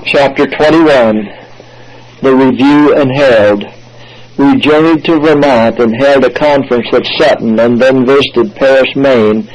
Chapter 21. The Review and Herald. We journeyed to Vermont and held a conference at Sutton, and then visited Paris, Maine,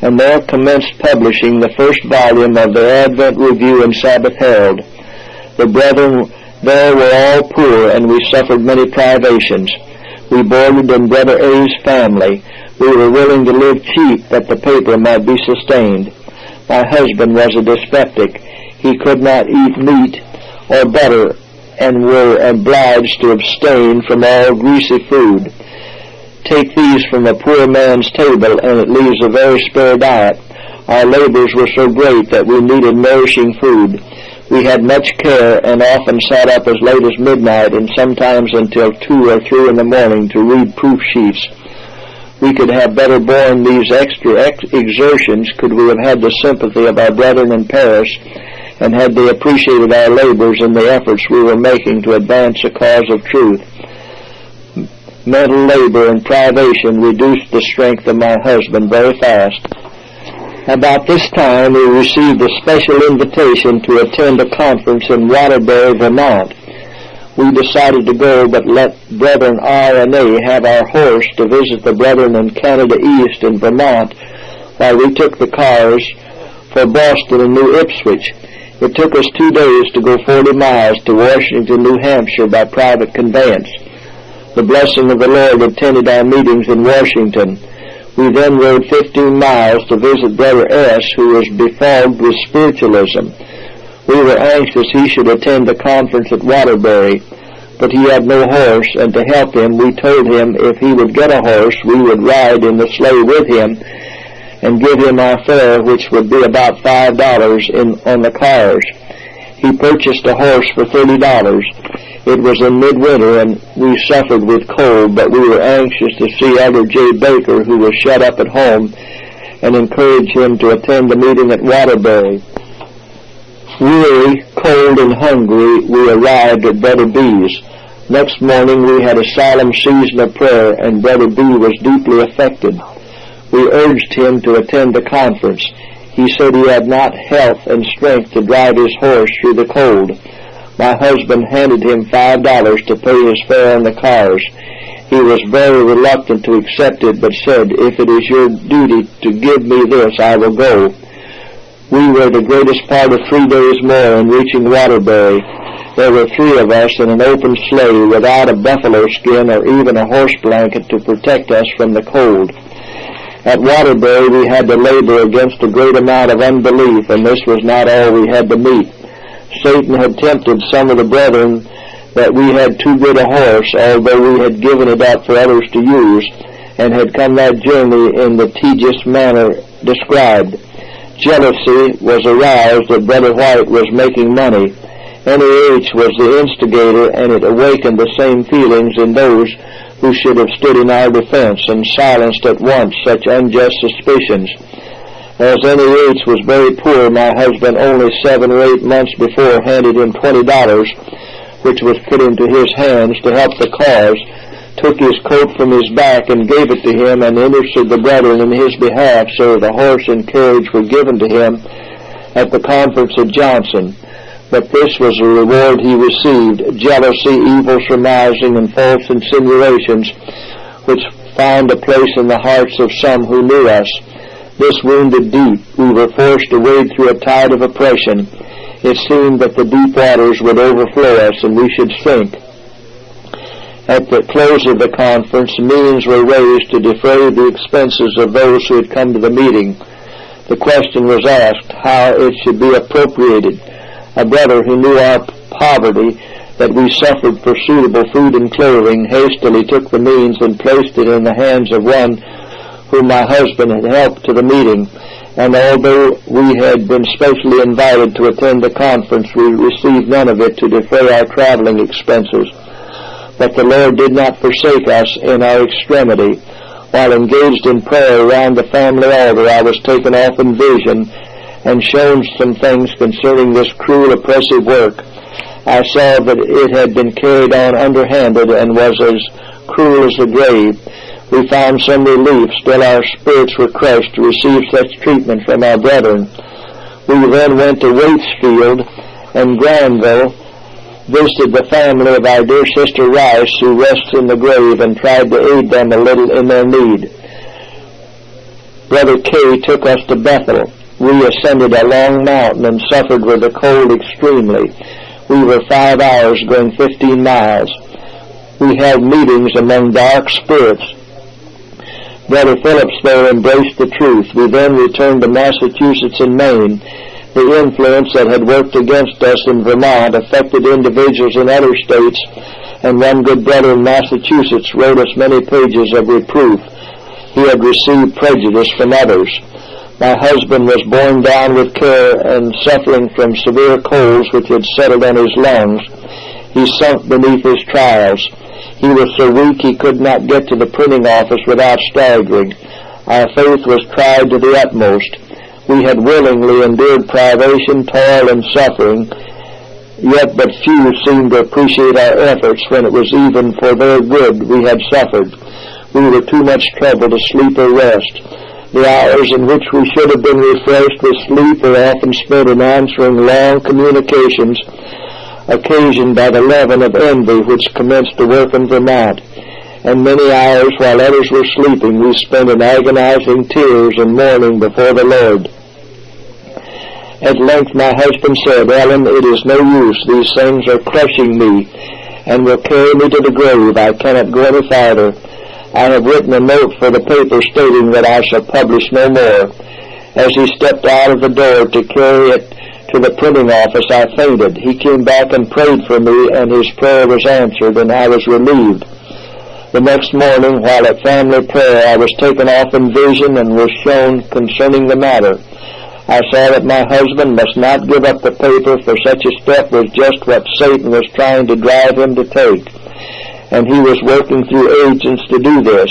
and there commenced publishing the first volume of the Advent Review and Sabbath Herald. The brethren there were all poor, and we suffered many privations. We boarded in Brother A's family. We were willing to live cheap that the paper might be sustained. My husband was a dyspeptic. He could not eat meat or butter, and were obliged to abstain from all greasy food. Take these from a poor man's table, and it leaves a very spare diet. Our labors were so great that we needed nourishing food. We had much care, and often sat up as late as midnight, and sometimes until 2 or 3 in the morning to read proof sheets. We could have better borne these extra exertions could we have had the sympathy of our brethren in Paris, and had they appreciated our labors and the efforts we were making to advance the cause of truth. Mental labor and privation reduced the strength of my husband very fast. About this time we received a special invitation to attend a conference in Waterbury, Vermont. We decided to go, but let Brethren R and A have our horse to visit the brethren in Canada East and Vermont, while we took the cars for Boston and New Ipswich. It took us 2 days to go 40 miles to Washington, New Hampshire by private conveyance. The blessing of the Lord attended our meetings in Washington. We then rode 15 miles to visit Brother S., who was befogged with spiritualism. We were anxious he should attend the conference at Waterbury, but he had no horse, and to help him we told him if he would get a horse we would ride in the sleigh with him and give him our fare, which would be about $5 on the cars. He purchased a horse for $30. It was in midwinter, and we suffered with cold, but we were anxious to see Elder J. Baker, who was shut up at home, and encourage him to attend the meeting at Waterbury. Weary, cold, and hungry, we arrived at Brother B's. Next morning we had a solemn season of prayer, and Brother B was deeply affected. We urged him to attend the conference. He said he had not health and strength to drive his horse through the cold. My husband handed him $5 to pay his fare on the cars. He was very reluctant to accept it, but said, "If it is your duty to give me this, I will go." We were the greatest part of 3 days more in reaching Waterbury. There were 3 of us in an open sleigh without a buffalo skin or even a horse blanket to protect us from the cold. At Waterbury we had to labor against a great amount of unbelief, and this was not all we had to meet. Satan had tempted some of the brethren that we had too good a horse, although we had given it up for others to use, and had come that journey in the tedious manner described. Jealousy was aroused that Brother White was making money. NEH was the instigator, and it awakened the same feelings in those who should have stood in our defense, and silenced at once such unjust suspicions. As NEH was very poor, my husband only 7 or 8 months before handed him $20, which was put into his hands to help the cause, took his coat from his back and gave it to him, and interested the brethren in his behalf, so the horse and carriage were given to him at the conference at Johnson. But this was the reward he received: jealousy, evil surmising, and false insinuations, which found a place in the hearts of some who knew us. This wounded deep. We were forced to wade through a tide of oppression. It seemed that the deep waters would overflow us, and we should sink. At the close of the conference, means were raised to defray the expenses of those who had come to the meeting. The question was asked how it should be appropriated. A brother who knew our poverty, that we suffered for suitable food and clothing, hastily took the means and placed it in the hands of one whom my husband had helped to the meeting, and although we had been specially invited to attend the conference, we received none of it to defray our traveling expenses. But the Lord did not forsake us in our extremity. While engaged in prayer around the family altar, I was taken off in vision and shown some things concerning this cruel, oppressive work. I saw that it had been carried on underhanded and was as cruel as the grave. We found some relief, still our spirits were crushed to receive such treatment from our brethren. We then went to Waitsfield and Granville, visited the family of our dear Sister Rice, who rests in the grave, and tried to aid them a little in their need. Brother K. took us to Bethel. We ascended a long mountain and suffered with the cold extremely. We were 5 hours going 15 miles. We held meetings among dark spirits. Brother Phillips there embraced the truth. We then returned to Massachusetts and Maine. The influence that had worked against us in Vermont affected individuals in other states, and one good brother in Massachusetts wrote us many pages of reproof. He had received prejudice from others. My husband was borne down with care and suffering from severe colds which had settled on his lungs. He sunk beneath his trials. He was so weak he could not get to the printing office without staggering. Our faith was tried to the utmost. We had willingly endured privation, toil, and suffering, yet but few seemed to appreciate our efforts when it was even for their good we had suffered. We were too much trouble to sleep or rest. The hours in which we should have been refreshed with sleep were often spent in answering long communications occasioned by the leaven of envy which commenced to work in Vermont. And many hours while others were sleeping we spent in agonizing tears and mourning before the Lord. At length my husband said, "Ellen, it is no use. These things are crushing me and will carry me to the grave. I cannot go any farther. I have written a note for the paper stating that I shall publish no more." As he stepped out of the door to carry it to the printing office, I fainted. He came back and prayed for me, and his prayer was answered, and I was relieved. The next morning, while at family prayer, I was taken off in vision and was shown concerning the matter. I saw that my husband must not give up the paper, for such a step was just what Satan was trying to drive him to take. And he was working through agents to do this,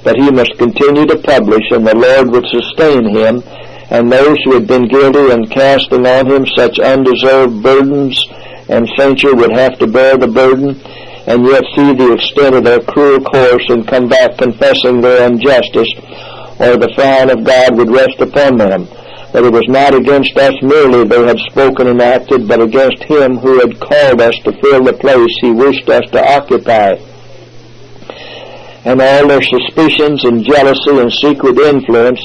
but he must continue to publish, and the Lord would sustain him, and those who had been guilty and casting on him such undeserved burdens and censure would have to bear the burden, and yet see the extent of their cruel course and come back confessing their injustice, or the frown of God would rest upon them. That it was not against us merely they had spoken and acted, but against him who had called us to fill the place he wished us to occupy. And all their suspicions and jealousy and secret influence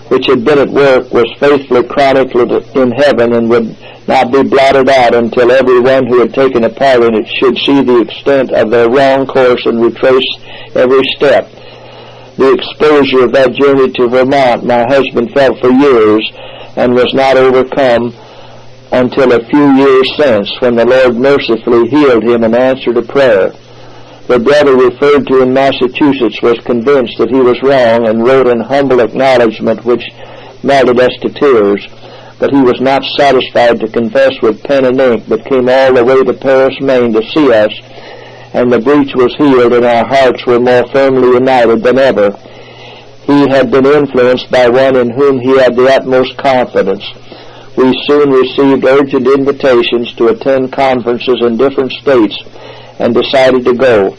which had been at work was faithfully chronicled in heaven, and would not be blotted out until everyone who had taken a part in it should see the extent of their wrong course and retrace every step. The exposure of that journey to Vermont my husband felt for years, and was not overcome until a few years since, when the Lord mercifully healed him and answered a prayer. The brother referred to in Massachusetts was convinced that he was wrong, and wrote an humble acknowledgment which melted us to tears. But he was not satisfied to confess with pen and ink, but came all the way to Paris, Maine to see us, and the breach was healed, and our hearts were more firmly united than ever. He had been influenced by one in whom he had the utmost confidence. We soon received urgent invitations to attend conferences in different states, and decided to go.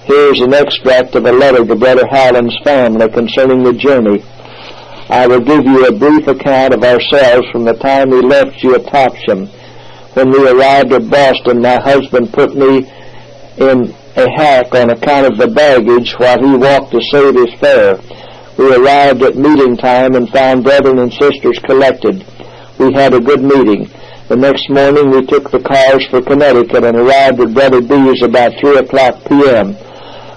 Here is an extract of a letter to Brother Howland's family concerning the journey. I will give you a brief account of ourselves from the time we left Geotopsham. When we arrived at Boston, my husband put me in a hack on account of the baggage while he walked to save his fare. We arrived at meeting time and found brethren and sisters collected. We had a good meeting. The next morning we took the cars for Connecticut and arrived at Brother B's about 3 o'clock p.m.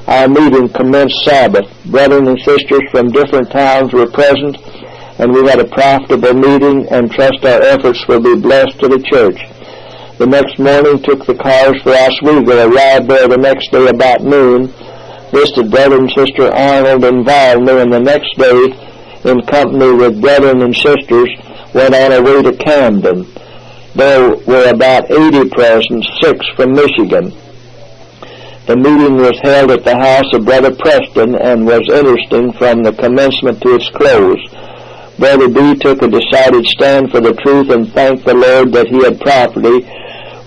Our meeting commenced Sabbath. Brethren and sisters from different towns were present, and we had a profitable meeting, and trust our efforts will be blessed to the church. The next morning took the cars for Oswego, arrived there the next day about noon, visited Brother and Sister Arnold in Vilna, and the next day, in company with brethren and sisters, went on our way to Camden. There were about 80 present, 6 from Michigan. The meeting was held at the house of Brother Preston, and was interesting from the commencement to its close. Brother B took a decided stand for the truth, and thanked the Lord that he had property,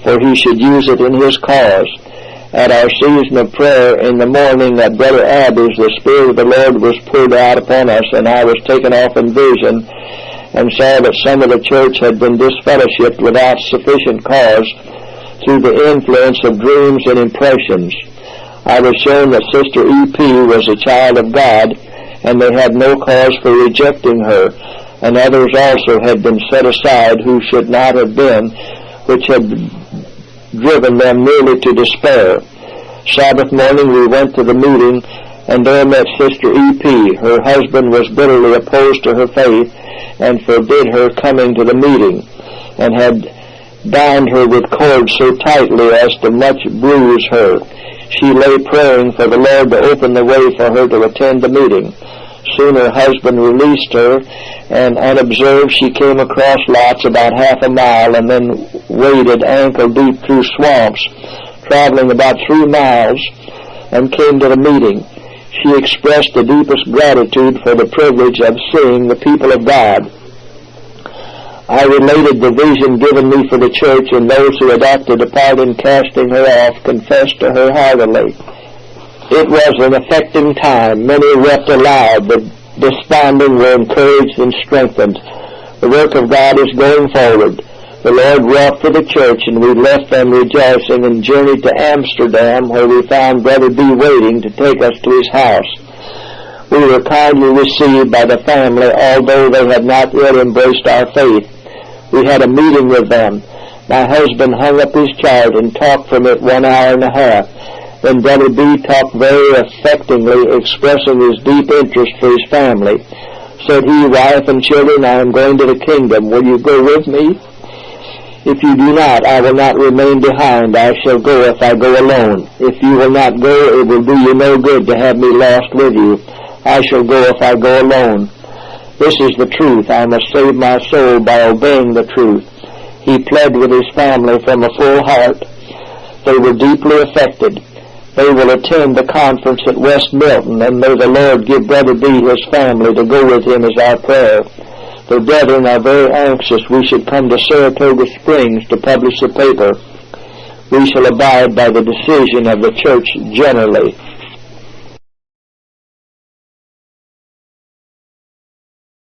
for he should use it in his cause. At our season of prayer in the morning at Brother Abbey's, the Spirit of the Lord was poured out upon us, and I was taken off in vision, and saw that some of the church had been disfellowshipped without sufficient cause through the influence of dreams and impressions. I was shown that Sister E.P. was a child of God, and they had no cause for rejecting her, and others also had been set aside who should not have been, which had driven them nearly to despair. Sabbath morning we went to the meeting, and there met Sister E.P. Her husband was bitterly opposed to her faith, and forbid her coming to the meeting, and had bound her with cords so tightly as to much bruise her. She lay praying for the Lord to open the way for her to attend the meeting. Soon her husband released her, and unobserved she came across lots about half a mile, and then waded ankle-deep through swamps, traveling about 3 miles, and came to the meeting. She expressed the deepest gratitude for the privilege of seeing the people of God. I related the vision given me for the church, and those who had acted a part in casting her off confessed to her heartily. It was an affecting time. Many wept aloud. The desponding were encouraged and strengthened. The work of God is going forward. The Lord wrought for the church, and we left them rejoicing and journeyed to Amsterdam, where we found Brother B. waiting to take us to his house. We were kindly received by the family, although they had not yet embraced our faith. We had a meeting with them. My husband hung up his chart and talked from it 1 hour and a half. Then Brother B. talked very affectingly, expressing his deep interest for his family. Said he, "Wife and children, I am going to the kingdom. Will you go with me? If you do not, I will not remain behind. I shall go if I go alone. If you will not go, it will do you no good to have me lost with you. I shall go if I go alone. This is the truth. I must save my soul by obeying the truth." He pled with his family from a full heart. They were deeply affected. They will attend the conference at West Milton, and may the Lord give Brother B. his family to go with him as our prayer. The brethren are very anxious we should come to Saratoga Springs to publish the paper. We shall abide by the decision of the church generally.